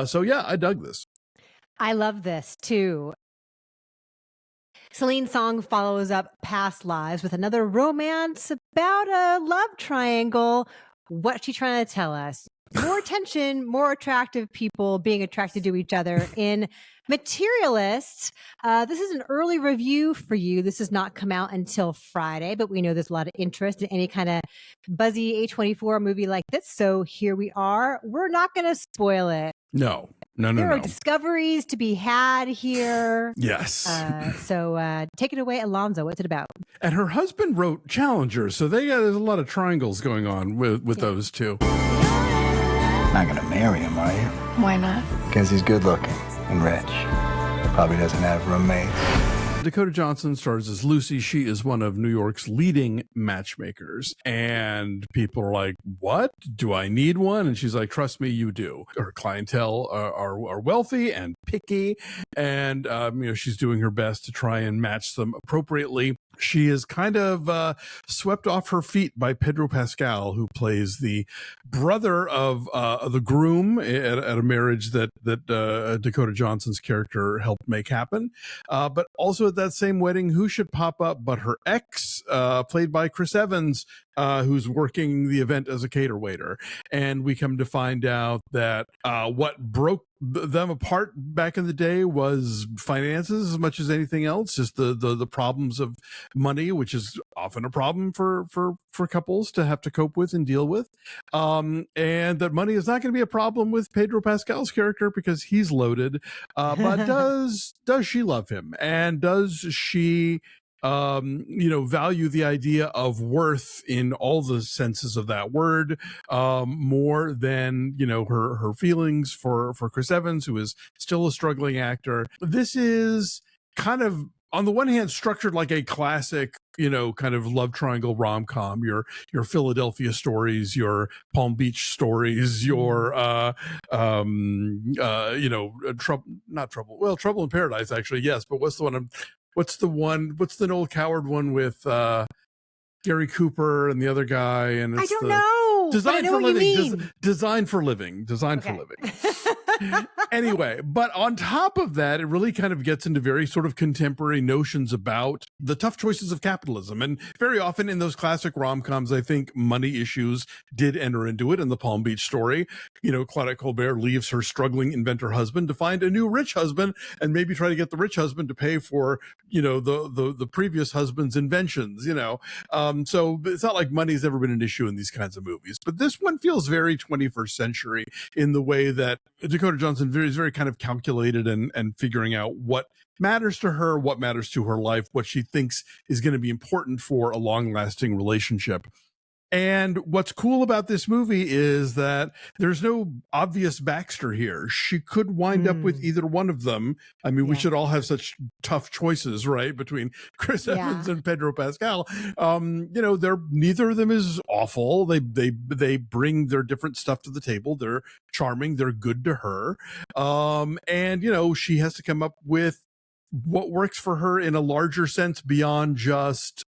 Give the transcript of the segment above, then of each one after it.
So yeah, I dug this. I love this too. Celine Song follows up Past Lives with another romance about a love triangle. What's she trying to tell us? More tension, more attractive people being attracted to each other in Materialists. This is an early review for you. This has not come out until Friday, but we know there's a lot of interest in any kind of buzzy A24 movie like this. So here we are. We're not going to spoil it. No. There are discoveries to be had here. Yes. So take it away, Alonso. What's it about? And her husband wrote Challenger, so there's a lot of triangles going on with those two. Not gonna marry him, are you? Why not? Because he's good looking and rich. Probably doesn't have roommates. Dakota Johnson stars as Lucy. She is one of New York's leading matchmakers. And people are like, what? Do I need one? And she's like, trust me, you do. Her clientele are wealthy and picky. And, she's doing her best to try and match them appropriately. She is kind of swept off her feet by Pedro Pascal, who plays the brother of the groom at a marriage that Dakota Johnson's character helped make happen. But also at that same wedding, who should pop up but her ex, played by Chris Evans, who's working the event as a cater waiter. And we come to find out that what broke them apart back in the day was finances as much as anything else, just the problems of money, which is often a problem for couples to have to cope with and deal with, and that money is not going to be a problem with Pedro Pascal's character because he's loaded, but does she love him, and does she value the idea of worth in all the senses of that word, more than, her feelings for Chris Evans, who is still a struggling actor. This is kind of, on the one hand, structured like a classic, kind of love triangle rom-com, your Philadelphia stories, your Palm Beach stories, your, Trouble in Paradise, actually, yes. But what's the Noel Coward one with Gary Cooper and the other guy? And it's I don't know. Design for Living. Design for Living. Anyway, but on top of that, it really kind of gets into very sort of contemporary notions about the tough choices of capitalism. And very often in those classic rom-coms, I think money issues did enter into it. In the Palm Beach story, Claudette Colbert leaves her struggling inventor husband to find a new rich husband and maybe try to get the rich husband to pay for, the previous husband's inventions, So it's not like money's ever been an issue in these kinds of movies. But this one feels very 21st century in the way that Dakota Johnson is very kind of calculated and figuring out what matters to her, what matters to her life, what she thinks is going to be important for a long-lasting relationship. And what's cool about this movie is that there's no obvious Baxter here. She could wind up with either one of them. I mean, we should all have such tough choices, right? Between Chris Evans and Pedro Pascal. Neither of them is awful. They bring their different stuff to the table. They're charming. They're good to her. And she has to come up with what works for her in a larger sense beyond just,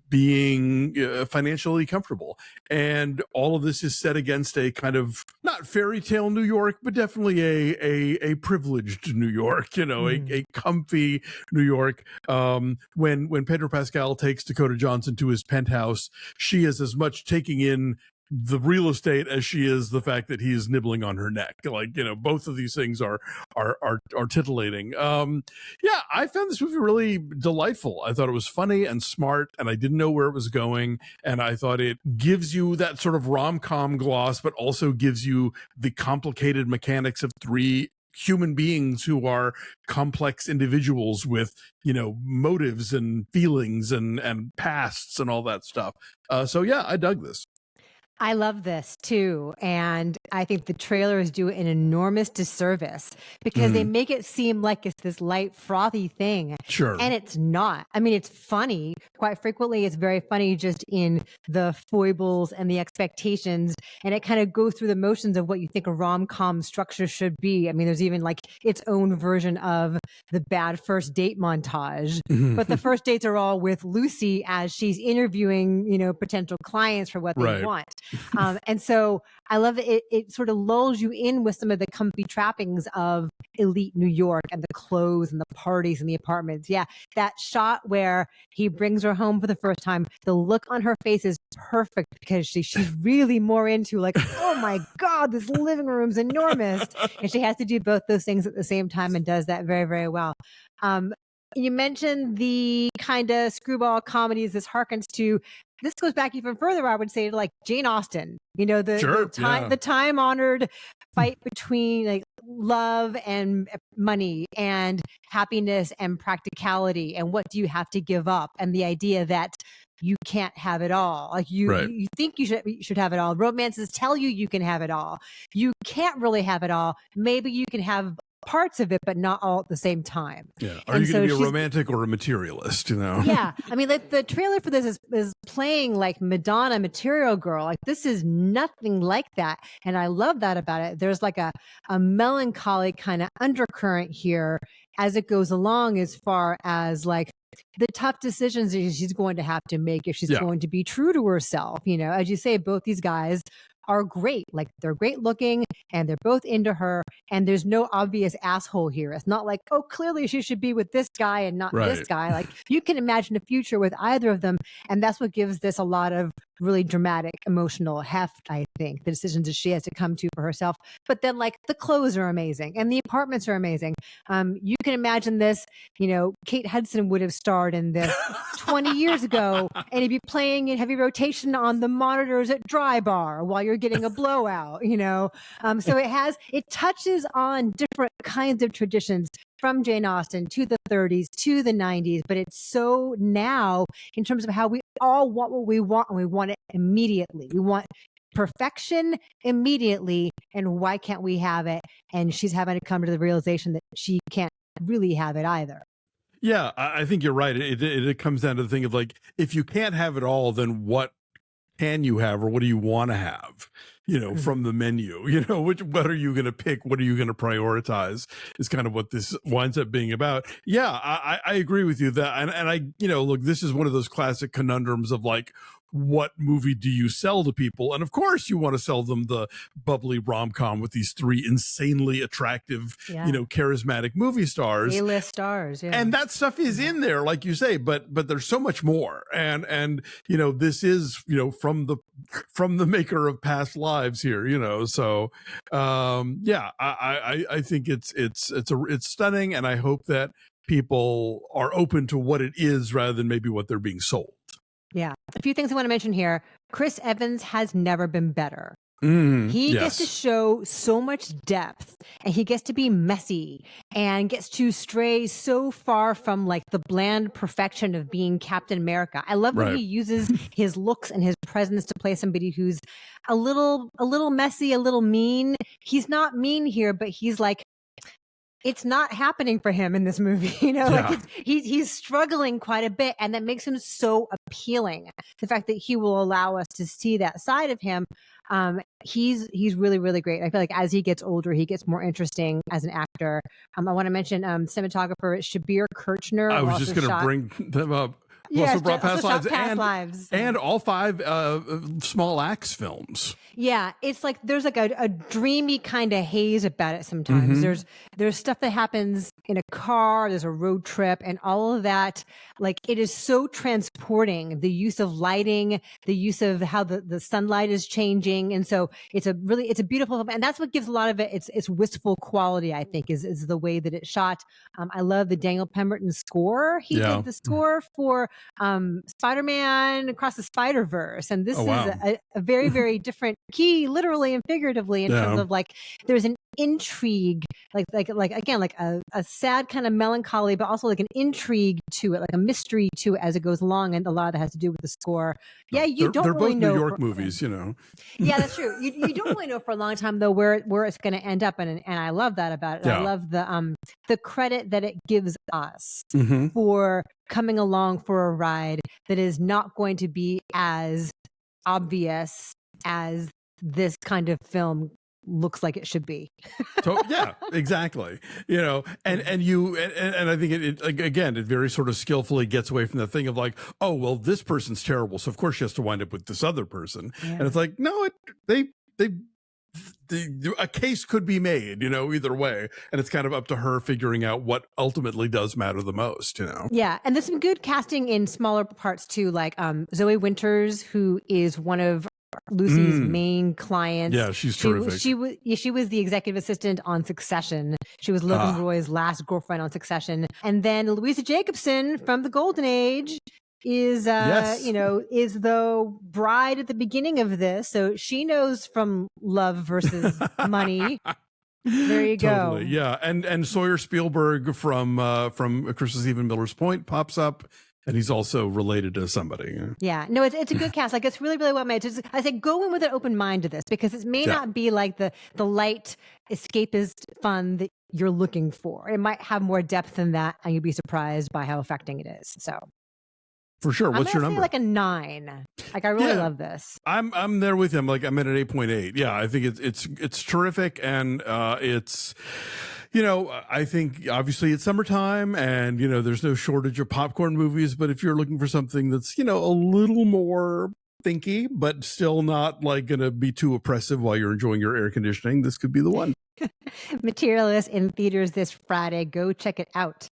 being financially comfortable. And all of this is set against a kind of not fairy tale New York, but definitely a privileged New York, a comfy New York. When Pedro Pascal takes Dakota Johnson to his penthouse, she is as much taking in the real estate as she is the fact that he is nibbling on her neck. Both of these things are titillating. I found this movie really delightful. I thought it was funny and smart, and I didn't know where it was going. And I thought it gives you that sort of rom-com gloss, but also gives you the complicated mechanics of three human beings who are complex individuals with, motives and feelings and pasts and all that stuff. I dug this. I love this too. And I think the trailers do an enormous disservice because they make it seem like it's this light, frothy thing. Sure. And it's not. I mean, it's funny. Quite frequently, it's very funny just in the foibles and the expectations. And it kind of goes through the motions of what you think a rom-com structure should be. I mean, there's even like its own version of the bad first date montage. But the first dates are all with Lucy as she's interviewing, potential clients for what they want. And so I love it. It sort of lulls you in with some of the comfy trappings of elite New York and the clothes and the parties and the apartments. Yeah. That shot where he brings her home for the first time, the look on her face is perfect because she's really more into like, oh my God, this living room's enormous. And she has to do both those things at the same time and does that very, very well. You mentioned the kind of screwball comedies this harkens to. This goes back even further, I would say, to like Jane Austen. You know, the time honored fight between like love and money and happiness and practicality and what do you have to give up, and the idea that you can't have it all. Like you think you should have it all. Romances tell you can have it all. You can't really have it all. Maybe you can have parts of it, but not all at the same time. Yeah. Are you going to be a romantic or a materialist? You know? Yeah. I mean, like the trailer for this is playing like Madonna, Material Girl. Like this is nothing like that, and I love that about it. There's like a melancholy kind of undercurrent here as it goes along, as far as like the tough decisions that she's going to have to make if she's going to be true to herself. You know, as you say, both these guys are great. Like they're great looking and they're both into her, and there's no obvious asshole here. It's not like, oh, clearly she should be with this guy and not this guy. Like you can imagine a future with either of them. And that's what gives this a lot of really dramatic emotional heft, I think, the decisions that she has to come to for herself. But then like the clothes are amazing and the apartments are amazing. You can imagine this, you know, Kate Hudson would have starred in this 20 years ago, and he'd be playing in heavy rotation on the monitors at Dry Bar while you're getting a blowout, you know? So it touches on different kinds of traditions from Jane Austen to the 30s to the 90s, but it's so now in terms of how we all want what we want, and we want it immediately. We want perfection immediately, and why can't we have it? And she's having to come to the realization that she can't really have it either. Yeah, I think you're right. It comes down to the thing of like, if you can't have it all, then what can you have, or what do you want to have, you know, from the menu? You know, what are you going to pick? What are you going to prioritize is kind of what this winds up being about. Yeah, I agree with you that. And I, you know, look, this is one of those classic conundrums of like, what movie do you sell to people? And of course you want to sell them the bubbly rom-com with these three insanely attractive, you know, charismatic movie stars, A-list stars. Yeah. And that stuff is in there, like you say, but there's so much more. And, you know, this is, you know, from the maker of Past Lives here, you know? So, yeah, I think it's stunning. And I hope that people are open to what it is rather than maybe what they're being sold. Yeah. A few things I want to mention here. Chris Evans has never been better. He gets to show so much depth, and he gets to be messy and gets to stray so far from like the bland perfection of being Captain America. I love when he uses his looks and his presence to play somebody who's a little messy, a little mean. He's not mean here, but he's like, it's not happening for him in this movie, you know, like he's struggling quite a bit, and that makes him so appealing. The fact that he will allow us to see that side of him, he's really, really great. I feel like as he gets older, he gets more interesting as an actor. I want to mention cinematographer Shabir Kirchner. I was just going to bring them up. Yes, also brought Past Lives, Lives and all 5 Small Axe films. Yeah, it's like there's like a dreamy kind of haze about it sometimes. There's stuff that happens in a car, there's a road trip, and all of that. Like it is so transporting, the use of lighting, the use of how the sunlight is changing. And so it's a beautiful film. And that's what gives a lot of it its wistful quality, I think, is the way that it's shot. I love the Daniel Pemberton score. He did the score for Spider-Man Across the Spider-Verse, and this is a very, very different key, literally and figuratively, in terms of like there's an intrigue, like again, like a sad kind of melancholy, but also like an intrigue to it, like a mystery to it as it goes along, and a lot of that has to do with the score. Yeah, they're really both know New York movies, you know. Yeah, that's true. You don't really know for a long time though where it's going to end up, and I love that about it. I love the credit that it gives us for coming along for a ride that is not going to be as obvious as this kind of film looks like it should be. Yeah, exactly. You know, and I think it again, it very sort of skillfully gets away from the thing of like, oh, well, this person's terrible, so of course she has to wind up with this other person. Yeah. And it's like, no, a case could be made, you know, either way. And it's kind of up to her figuring out what ultimately does matter the most, you know? Yeah. And there's some good casting in smaller parts too, like Zoe Winters, who is one of Lucy's main clients. Yeah, she's terrific. She was the executive assistant on Succession. She was Logan Roy's last girlfriend on Succession. And then Louisa Jacobson from the Golden Age is you know, is the bride at the beginning of this, so she knows from Love versus Money. There you go. Yeah, and Sawyer Spielberg from Christmas Eve in Miller's Point pops up, and he's also related to somebody. Yeah, no, it's a good cast. Like, it's really, really well made. Just, I say go in with an open mind to this, because it may not be like the light escapist fun that you're looking for. It might have more depth than that, and you'd be surprised by how affecting it is. So. For sure. What's your number? Like a 9. Like, I really love this. I'm there with him. Like, I'm at an 8.8. Yeah, I think it's terrific, and it's, you know, I think obviously it's summertime, and you know there's no shortage of popcorn movies. But if you're looking for something that's, you know, a little more thinky, but still not like going to be too oppressive while you're enjoying your air conditioning, this could be the one. Materialists in theaters this Friday. Go check it out.